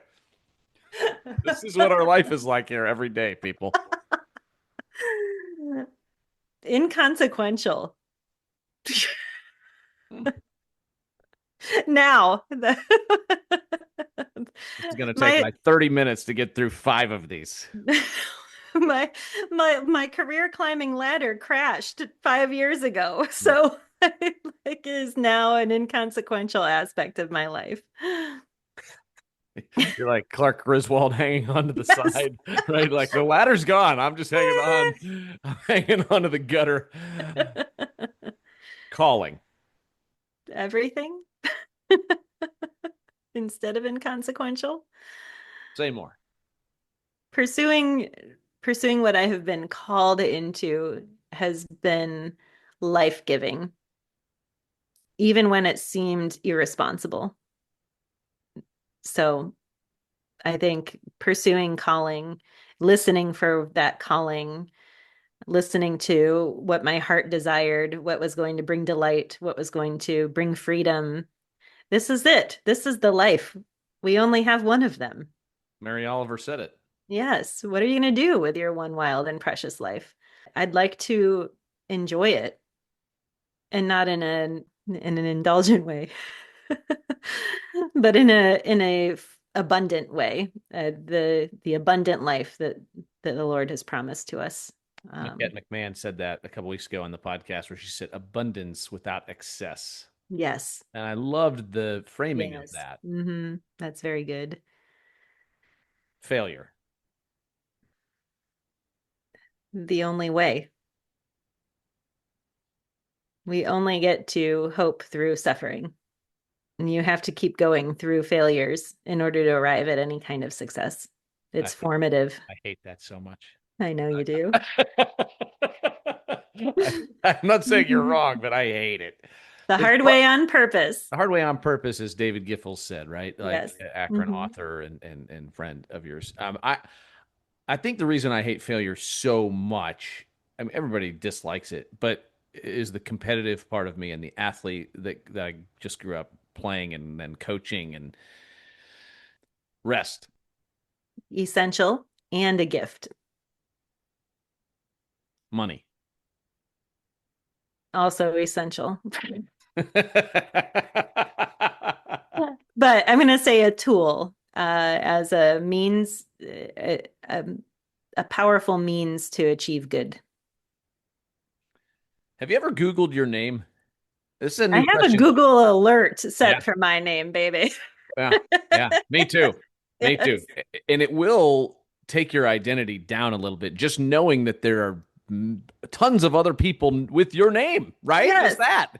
Speaker 2: This is what our life is like here every day, people.
Speaker 1: Inconsequential. Now,
Speaker 2: It's going to take
Speaker 1: my
Speaker 2: like 30 minutes to get through 5 of these.
Speaker 1: my my career climbing ladder crashed 5 years ago. So like is now an inconsequential aspect of my life.
Speaker 2: You're like Clark Griswold hanging onto the
Speaker 1: Yes.
Speaker 2: side, right? Like the ladder's gone. I'm just hanging on. I'm hanging onto the gutter. Calling.
Speaker 1: Everything instead of inconsequential.
Speaker 2: Say more.
Speaker 1: Pursuing pursuing what I have been called into has been life-giving, even when it seemed irresponsible. So I think pursuing calling, listening for that calling, listening to what my heart desired, what was going to bring delight, what was going to bring freedom. This is it. This is the life. We only have one of them.
Speaker 2: Mary Oliver said it.
Speaker 1: Yes. What are you going to do with your one wild and precious life? I'd like to enjoy it and not in an indulgent way, but in a abundant way, the abundant life that the Lord has promised to us.
Speaker 2: Cat McMahon said that a couple weeks ago on the podcast where she said abundance without excess.
Speaker 1: Yes,
Speaker 2: And I loved the framing of
Speaker 1: yes,
Speaker 2: that.
Speaker 1: that's very good.
Speaker 2: Failure.
Speaker 1: The only way. We only get to hope through suffering. And you have to keep going through failures in order to arrive at any kind of success.
Speaker 2: I,
Speaker 1: It's formative.
Speaker 2: I hate that so much.
Speaker 1: I know you do.
Speaker 2: I'm not saying you're wrong, but I hate it.
Speaker 1: The
Speaker 2: It's
Speaker 1: hard way on purpose.
Speaker 2: the hard way on purpose, as David Giffels said, right? Like
Speaker 1: Yes.
Speaker 2: Akron
Speaker 1: Hmm.
Speaker 2: author and friend of yours. I think the reason I hate failure so much, I mean, everybody dislikes it, but is the competitive part of me and the athlete that I just grew up playing and then coaching and rest,
Speaker 1: Essential and a gift.
Speaker 2: money.
Speaker 1: Also essential. But I'm going to say a tool as a means, a powerful means to achieve good.
Speaker 2: Have you ever Googled your name? This is a
Speaker 1: I
Speaker 2: new
Speaker 1: have a
Speaker 2: question.
Speaker 1: Google alert
Speaker 2: Yeah,
Speaker 1: set for my name, baby.
Speaker 2: yeah, yeah. Me too. Me too.
Speaker 1: Yes.
Speaker 2: And it will take your identity down a little bit, just knowing that there are tons of other people with your name, right? Just
Speaker 1: Yes.
Speaker 2: that.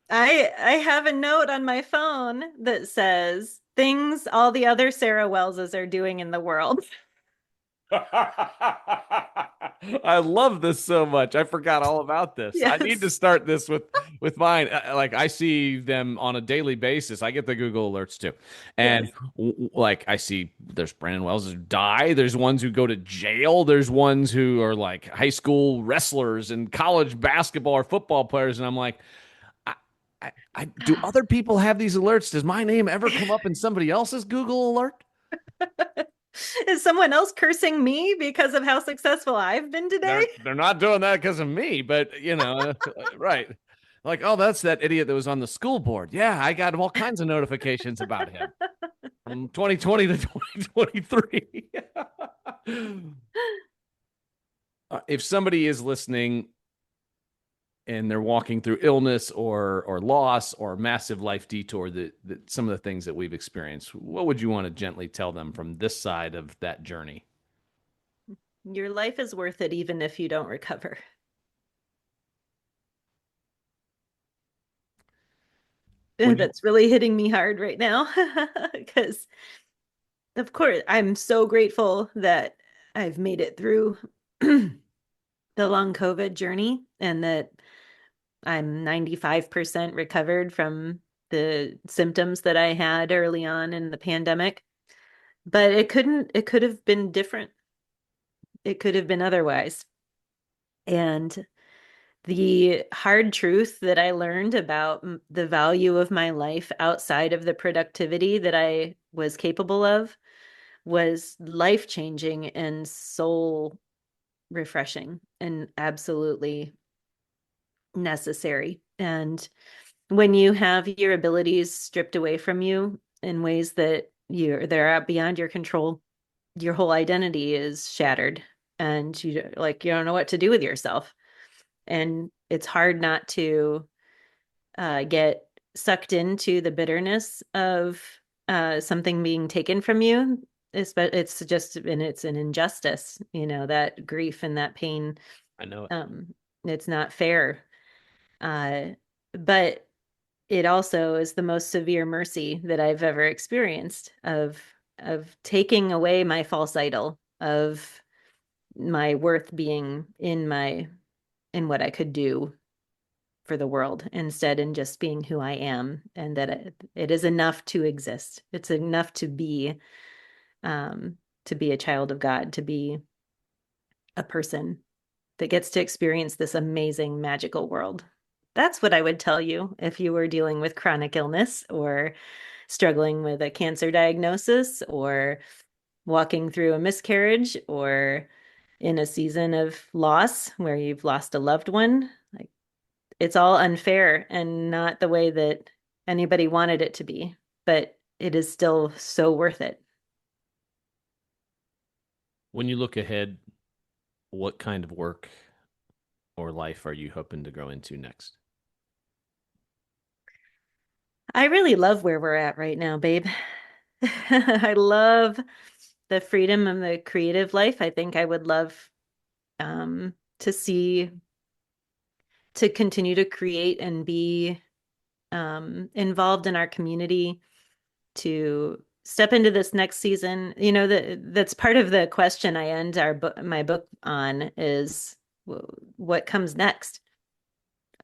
Speaker 1: I have a note on my phone that says things all the other Sarah Welleses are doing in the world.
Speaker 2: I love this so much. I forgot all about this. I need to
Speaker 1: Yes.
Speaker 2: start this with mine. Like I see them on a daily basis. I get the Google alerts too, and
Speaker 1: Yes.
Speaker 2: like I see there's Brandon Wells who die. There's ones who go to jail. There's ones who are like high school wrestlers and college basketball or football players, and I'm like. Do other people have these alerts? Does my name ever come up in somebody else's Google alert?
Speaker 1: Is someone else cursing me because of how successful I've been today?
Speaker 2: They're not doing that because of me, but right. Like, oh, that's that idiot that was on the school board. Yeah, I got all kinds of notifications about him from 2020 to 2023. If somebody is listening and they're walking through illness or loss or massive life detour, that some of the things that we've experienced, what would you want to gently tell them from this side of that journey?
Speaker 1: Your life is worth it even if you don't recover.
Speaker 2: When you
Speaker 1: That's really hitting me hard right now because, of course, I'm so grateful that I've made it through the long COVID journey and that I'm 95% recovered from the symptoms that I had early on in the pandemic. But it could have been different. It could have been otherwise. And the hard truth that I learned about the value of my life outside of the productivity that I was capable of was life changing and soul refreshing and absolutely necessary. And when you have your abilities stripped away from you in ways that they're out beyond your control, your whole identity is shattered, and you don't know what to do with yourself. And it's hard not to get sucked into the bitterness of something being taken from you. It's just, and it's an injustice, that grief and that pain.
Speaker 2: I know it.
Speaker 1: Um, it's not fair. Uh, but it also is the most severe mercy that I've ever experienced of taking away my false idol of my worth being in what I could do for the world, instead in just being who I am, and that it is enough to exist. It's enough um to be a child of God, to be a person that gets to experience this amazing magical world. That's what I would tell you if you were dealing with chronic illness or struggling with a cancer diagnosis or walking through a miscarriage or in a season of loss where you've lost a loved one. Like, it's all unfair and not the way that anybody wanted it to be, but it is still so worth it.
Speaker 2: When you look ahead, what kind of work or life are you hoping to grow into next?
Speaker 1: I really love where we're at right now, babe. I love the freedom of the creative life. I think I would love to see to continue to create and be involved in our community, to step into this next season. That's part of the question I end my book on is, what comes next?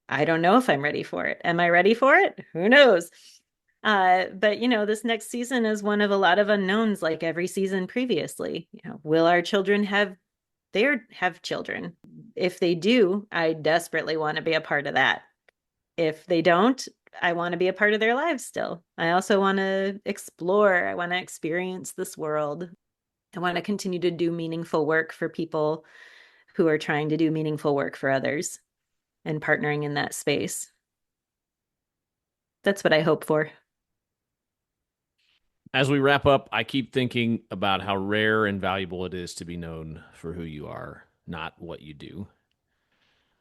Speaker 1: I don't know if I'm ready for it. Am I ready for it? Who knows? But this next season is one of a lot of unknowns, like every season previously. Will our children have children? If they do, I desperately want to be a part of that. If they don't, I want to be a part of their lives still. I also want to explore. I want to experience this world. I want to continue to do meaningful work for people who are trying to do meaningful work for others and partnering in that space. That's what I hope for.
Speaker 2: As we wrap up, I keep thinking about how rare and valuable it is to be known for who you are, not what you do.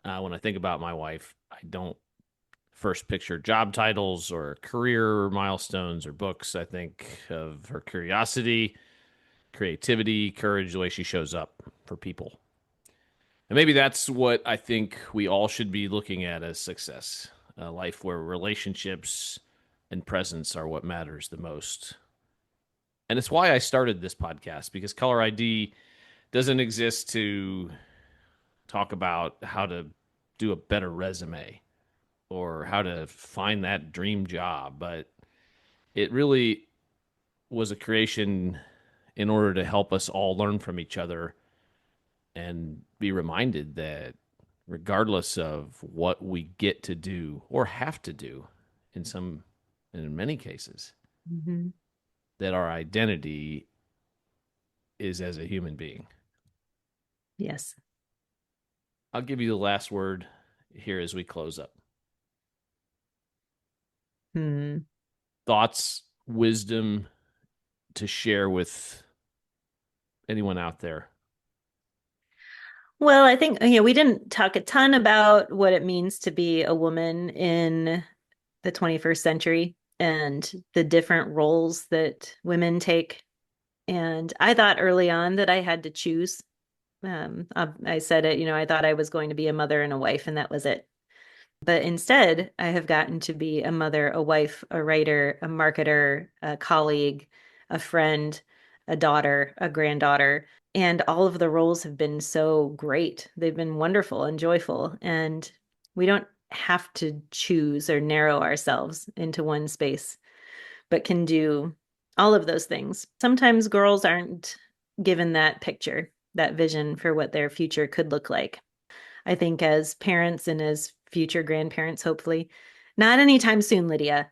Speaker 2: When I think about my wife, I don't first picture job titles or career milestones or books. I think of her curiosity, creativity, courage, the way she shows up for people. And maybe that's what I think we all should be looking at as success, a life where relationships and presence are what matters the most. And it's why I started this podcast, because Color ID doesn't exist to talk about how to do a better resume or how to find that dream job, but it really was a creation in order to help us all learn from each other and be reminded that regardless of what we get to do or have to do in many cases,
Speaker 1: Mm-hmm.
Speaker 2: that our identity is as a human being.
Speaker 1: Yes.
Speaker 2: I'll give you the last word here as we close up.
Speaker 1: Hmm.
Speaker 2: Thoughts, wisdom to share with anyone out there.
Speaker 1: Well, I think, we didn't talk a ton about what it means to be a woman in the 21st century and the different roles that women take. And I thought early on that I had to choose. I said it, I thought I was going to be a mother and a wife, and that was it. But instead, I have gotten to be a mother, a wife, a writer, a marketer, a colleague, a friend, a daughter, a granddaughter. And all of the roles have been so great. They've been wonderful and joyful. And we don't have to choose or narrow ourselves into one space, but can do all of those things. Sometimes girls aren't given that picture, that vision for what their future could look like. I think as parents and as future grandparents, hopefully, not anytime soon, Lydia.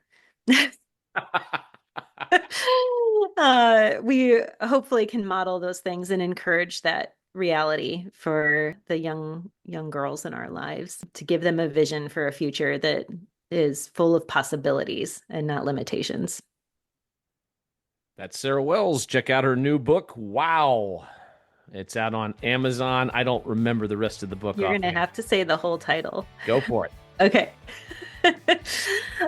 Speaker 1: We hopefully can model those things and encourage that reality for the young girls in our lives, to give them a vision for a future that is full of possibilities and not limitations.
Speaker 2: That's Sarah Wells. Check out her new book. Wow. It's out on Amazon. I don't remember the rest of the book
Speaker 1: You're going to
Speaker 2: offhand.
Speaker 1: have to say the whole title.
Speaker 2: Go for it.
Speaker 1: Okay.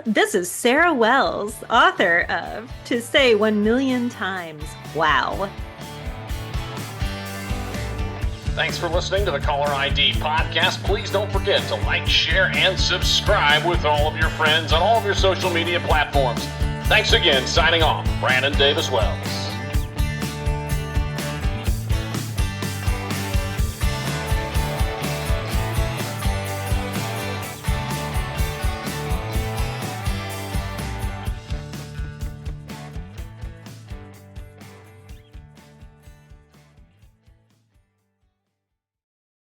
Speaker 1: This is Sarah Wells, author of To Say 1,000,000 Times Wow.
Speaker 3: Thanks for listening to the Caller ID podcast. Please don't forget to like, share, and subscribe with all of your friends on all of your social media platforms. Thanks again. Signing off, Brandon Davis Wells.